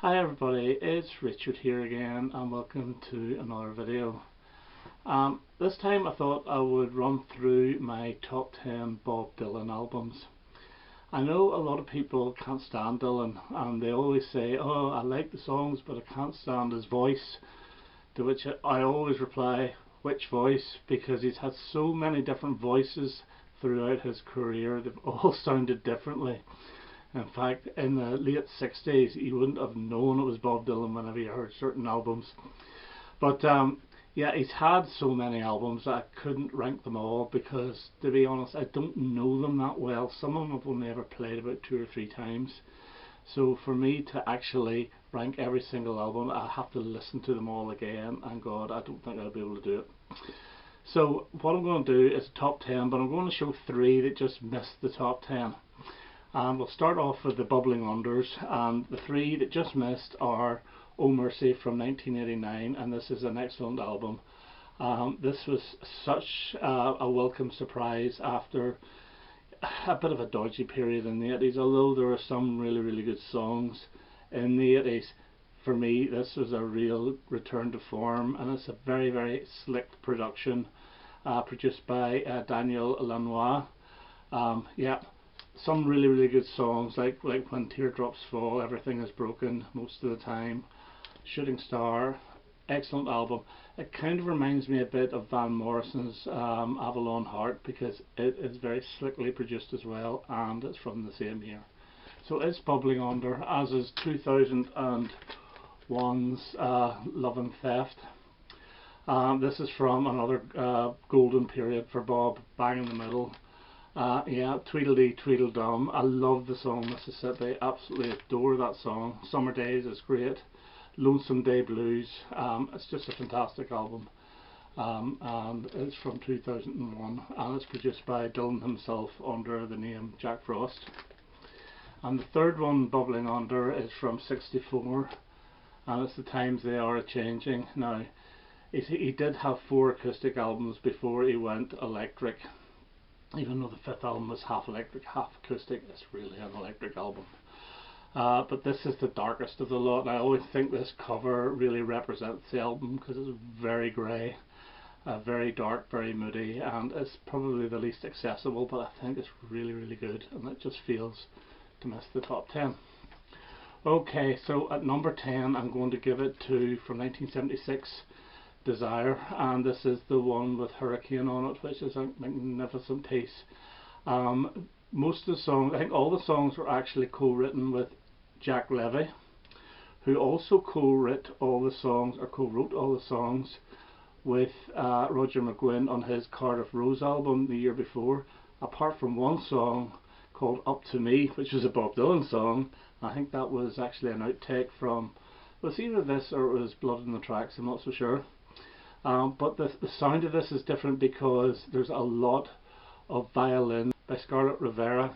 Hi everybody, it's Richard here again and welcome to another video. This time I thought I would run through my top 10 Bob Dylan albums. I know a lot of people can't stand Dylan and they always say, oh, I like the songs but I can't stand his voice, to which I always reply, which voice? Because he's had so many different voices throughout his career, they've all sounded differently. In fact, in the late 60s, you wouldn't have known it was Bob Dylan whenever you heard certain albums. But yeah, he's had so many albums that I couldn't rank them all because, to be honest, I don't know them that well. Some of them I've only ever played about 2 or 3 times. So for me to actually rank every single album, I have to listen to them all again, and God, I don't think I'll be able to do it. So what I'm going to do is a top 10, but I'm going to show 3 that just missed the top 10. And we'll start off with the Bubbling Unders, and the 3 that just missed are Oh Mercy from 1989, and this is an excellent album. This was such a welcome surprise after a bit of a dodgy period in the 80s, although there were some really good songs in the 80s. For me, this was a real return to form, and it's a very slick production produced by Daniel Lanois. Yeah, some really good songs like When Teardrops Fall, Everything Is Broken most of the time, Shooting Star, excellent album. It kind of reminds me a bit of Van Morrison's Avalon Heart because it is very slickly produced as well, and it's from the same year. So it's Bubbling Under, as is 2001's Love and Theft. This is from another golden period for Bob, bang in the middle. Yeah, Tweedledee Tweedledum. I love the song Mississippi, absolutely adore that song. Summer Days is great. Lonesome Day Blues, it's just a fantastic album, and it's from 2001, and it's produced by Dylan himself under the name Jack Frost. And the third one, Bubbling Under, is from '64, and it's The Times They Are A-Changing. Now, he did have 4 acoustic albums before he went electric. Even though the 5th album was half electric, half acoustic, it's really an electric album. But this is the darkest of the lot, and I always think this cover really represents the album because it's very grey, very dark, very moody, and it's probably the least accessible, but I think it's really good, and it just feels to miss the top 10. Okay, so at number 10 I'm going to give it to, from 1976, Desire, and this is the one with Hurricane on it, which is a magnificent piece. Most of the songs, I think all the songs were actually co-written with Jack Levy, who also co-wrote all the songs with Roger McGuinn on his Cardiff Rose album the year before, apart from one song called Up To Me, which was a Bob Dylan song. I think that was actually an outtake from, it was either this or it was Blood in the Tracks, I'm not so sure. But the sound of this is different because there's a lot of violin by Scarlett Rivera.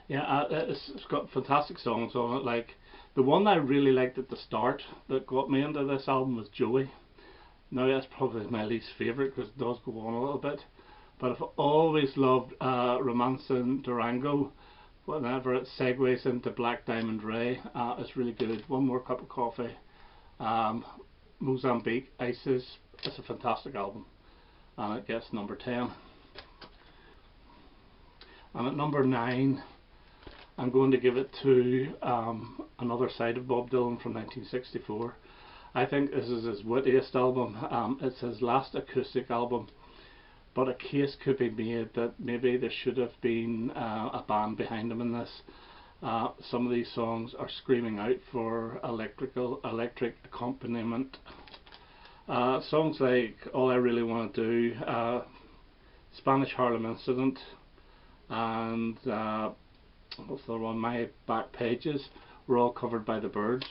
Yeah, it's got fantastic songs on it. Like the one I really liked at the start that got me into this album was Joey. Now that's probably my least favourite because it does go on a little bit, but I've always loved Romancing Durango. Whenever it segues into Black Diamond Ray, it's really good. One More Cup of Coffee, Mozambique, Isis. It's a fantastic album, and it gets number 10. And at number 9 I'm going to give it to Another Side of Bob Dylan from 1964. I think this is his wittiest album. It's his last acoustic album, but a case could be made that maybe there should have been a band behind him in this. Some of these songs are screaming out for electric accompaniment. Songs like All I Really Want to Do, Spanish Harlem Incident, and what's the other one, My Back Pages, were all covered by the Byrds.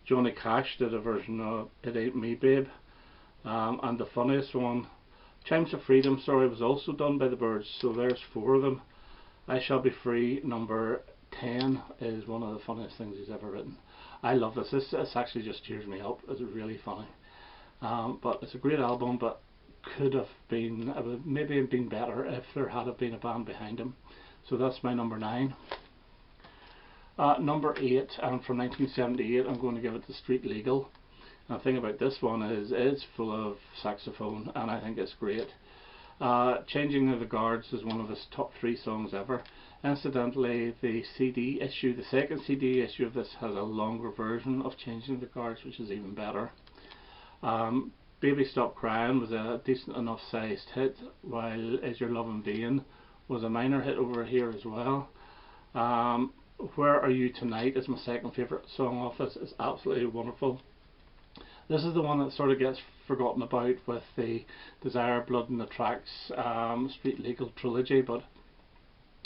Johnny Cash did a version of It Ain't Me Babe, and the funniest one, Chimes of Freedom, was also done by the Byrds. So there's 4 of them. I Shall Be Free, number 10, is one of the funniest things he's ever written. I love this. This actually just cheers me up. It's really funny. But it's a great album, but could have been, maybe been better if there had been a band behind him. So that's my number 9. Number 8, and from 1978, I'm going to give it to Street Legal. And the thing about this one is it's full of saxophone, and I think it's great. Changing of the Guards is one of his top 3 songs ever. Incidentally, the CD issue, the second CD issue of this, has a longer version of Changing the Guards, which is even better. Baby Stop Crying was a decent enough sized hit, while Is Your Lovin' Vain was a minor hit over here as well. Where Are You Tonight is my second favourite song off this. It's absolutely wonderful. This is the one that sort of gets forgotten about with the Desire, Blood and the Tracks Street Legal trilogy, but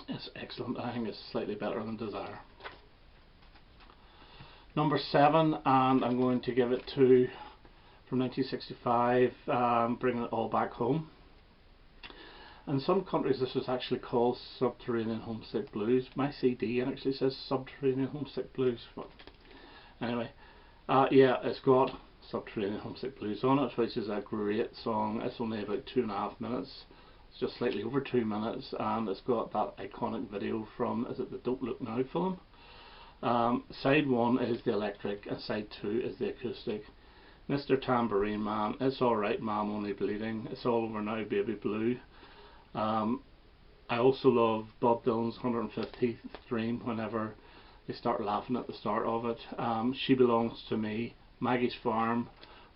it's excellent. I think it's slightly better than Desire. Number 7, and I'm going to give it to, from 1965, Bringing It All Back Home. In some countries this is actually called Subterranean Homesick Blues. My CD actually says Subterranean Homesick Blues, but anyway, yeah, it's got Subterranean Homesick Blues on it, which is a great song. It's only about 2.5 minutes. It's just slightly over 2 minutes, and it's got that iconic video from, is it the Don't Look Now film? Side 1 is the electric and side 2 is the acoustic. Mr. Tambourine Man, It's Alright Ma'am Only Bleeding, It's All Over Now Baby Blue. I also love Bob Dylan's 150th Dream, whenever they start laughing at the start of it. She Belongs to Me, Maggie's Farm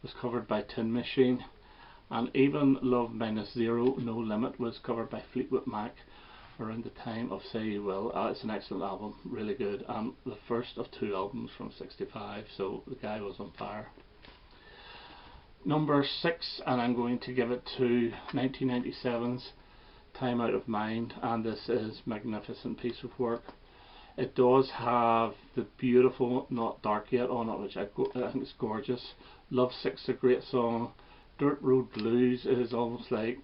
was covered by Tin Machine, and even Love Minus Zero, No Limit was covered by Fleetwood Mac around the time of Say You Will. It's an excellent album, really good, and the first of 2 albums from '65, so the guy was on fire. Number 6, and I'm going to give it to 1997's Time Out of Mind, and this is a magnificent piece of work. It does have the beautiful Not Dark Yet on it, which I think is gorgeous. Lovesick's a great song. Dirt Road Blues is almost like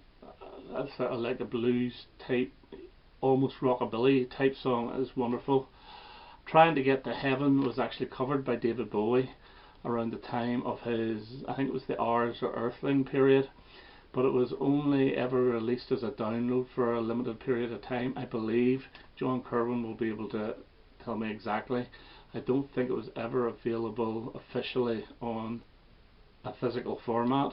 a blues type, almost rockabilly type song. It's wonderful. Trying to Get to Heaven was actually covered by David Bowie around the time of his, I think it was the Hours or Earthling period, but it was only ever released as a download for a limited period of time. I believe John Kerwin will be able to tell me exactly. I don't think it was ever available officially on a physical format.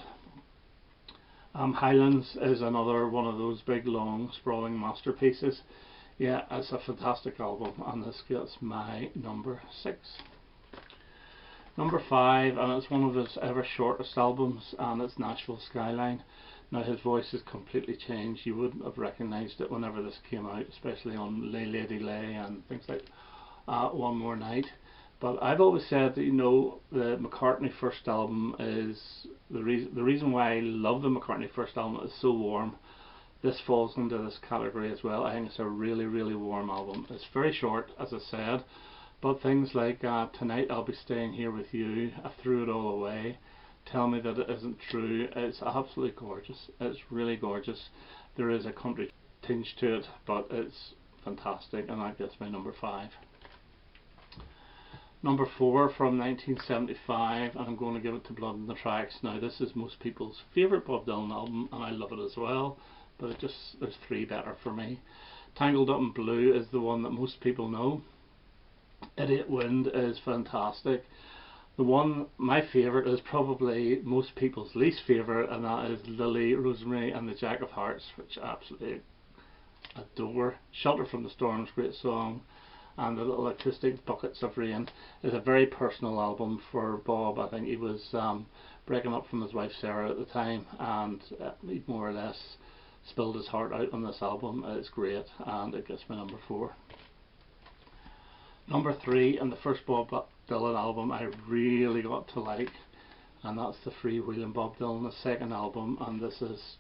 Highlands is another one of those big, long, sprawling masterpieces. Yeah, it's a fantastic album, and this gets my number 6. Number 5, and it's one of his ever shortest albums, and it's Nashville Skyline. Now his voice has completely changed. You wouldn't have recognised it whenever this came out, especially on Lay Lady Lay and things like One More Night. But I've always said that, you know, the McCartney first album is the reason why I love the McCartney first album is so warm. This falls into this category as well. I think it's a really, really warm album. It's very short, as I said, but things like Tonight I'll Be Staying Here With You, I Threw It All Away, Tell Me That It Isn't True. It's absolutely gorgeous. It's really gorgeous. There is a country tinge to it, but it's fantastic, and that gets my number 5. Number 4 from 1975, and I'm going to give it to Blood on the Tracks. Now this is most people's favourite Bob Dylan album, and I love it as well, but there's 3 better for me. Tangled Up in Blue is the one that most people know. Idiot Wind is fantastic. The one, my favourite, is probably most people's least favourite, and that is Lily, Rosemary and the Jack of Hearts, which I absolutely adore. Shelter from the Storm is a great song, and the little acoustic Buckets of Rain is a very personal album for Bob. I think he was breaking up from his wife Sarah at the time, and he more or less spilled his heart out on this album. It's great, and it gets my number 4. Number 3, and the first Bob Dylan album I really got to like, and that's the Freewheelin' Bob Dylan, the second album, and this is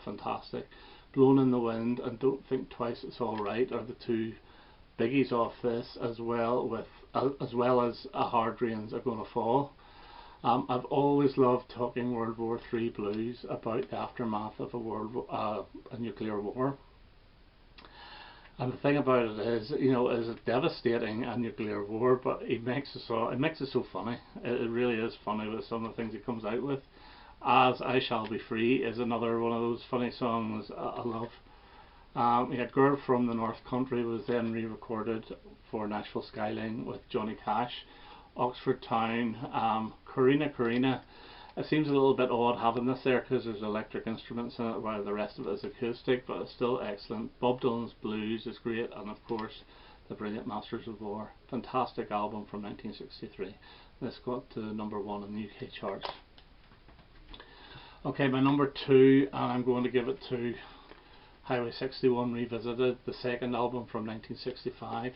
fantastic. Blown in the Wind and Don't Think Twice It's Alright are the 2 biggies off this, as well as A Hard Rains Are Gonna Fall. I've always loved talking World War III blues about the aftermath of a nuclear war. And the thing about it is, you know, it's devastating, a nuclear war, but it makes it so funny. It really is funny with some of the things he comes out with. As I Shall Be Free is another one of those funny songs I love. We had Girl from the North Country was then re-recorded for Nashville Skyline with Johnny Cash. Oxford Town, Karina Karina. It seems a little bit odd having this there because there's electric instruments in it while the rest of it is acoustic, but it's still excellent. Bob Dylan's Blues is great, and of course the brilliant Masters of War. Fantastic album from 1963. This got to #1 in the UK charts. Okay, my number 2, and I'm going to give it to Highway 61 Revisited, the second album from 1965.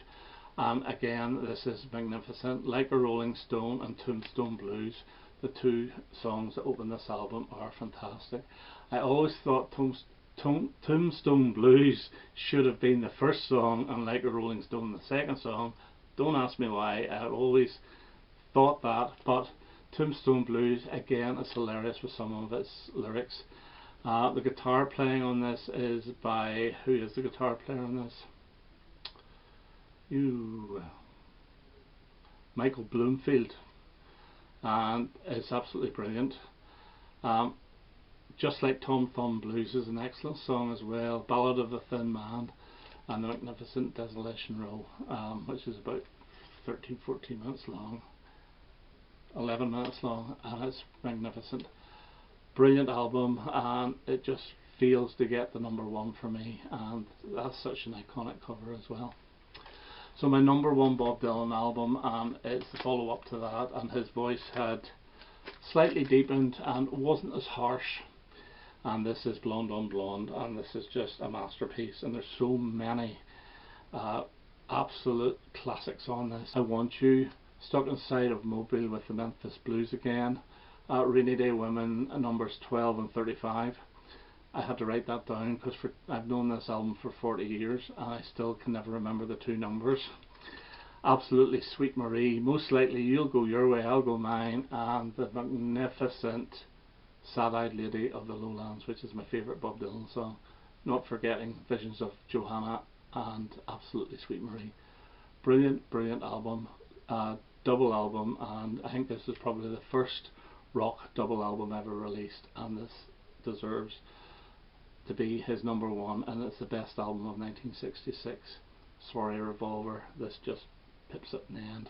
Again, this is magnificent. Like a Rolling Stone and Tombstone Blues, the two songs that open this album are fantastic. I always thought Tombstone Blues should have been the first song and Like a Rolling Stone the second song. Don't ask me why, I always thought that, but Tombstone Blues again is hilarious with some of its lyrics. The guitar playing on this is by, who is the guitar player on this? Michael Bloomfield, and it's absolutely brilliant. Just Like Tom Thumb Blues is an excellent song as well. Ballad of the Thin Man and The Magnificent Desolation Row, which is about 13-14 minutes long, 11 minutes long, and it's magnificent. Brilliant album, and it just fails to get the #1 for me, and that's such an iconic cover as well. So my #1 Bob Dylan album, and it's the follow up to that, and his voice had slightly deepened and wasn't as harsh, and this is Blonde on Blonde, and this is just a masterpiece, and there's so many absolute classics on this. I Want You, Stuck Inside of Mobile with the Memphis Blues Again, Rainy Day Women, numbers 12 and 35. I had to write that down because I've known this album for 40 years and I still can never remember the two numbers. Absolutely Sweet Marie, Most Likely You'll Go Your Way, I'll Go Mine, and the magnificent Sad-Eyed Lady of the Lowlands, which is my favourite Bob Dylan song. Not forgetting Visions of Johanna and absolutely Sweet Marie. Brilliant, brilliant album, double album, and I think this is probably the first rock double album ever released, and this deserves to be his #1, and it's the best album of 1966. Sorry Revolver, this just pips it in the end.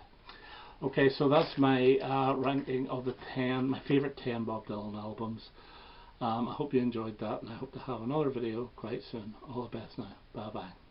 Okay, so that's my ranking of the 10, my favourite 10 Bob Dylan albums. I hope you enjoyed that, and I hope to have another video quite soon. All the best now. Bye bye.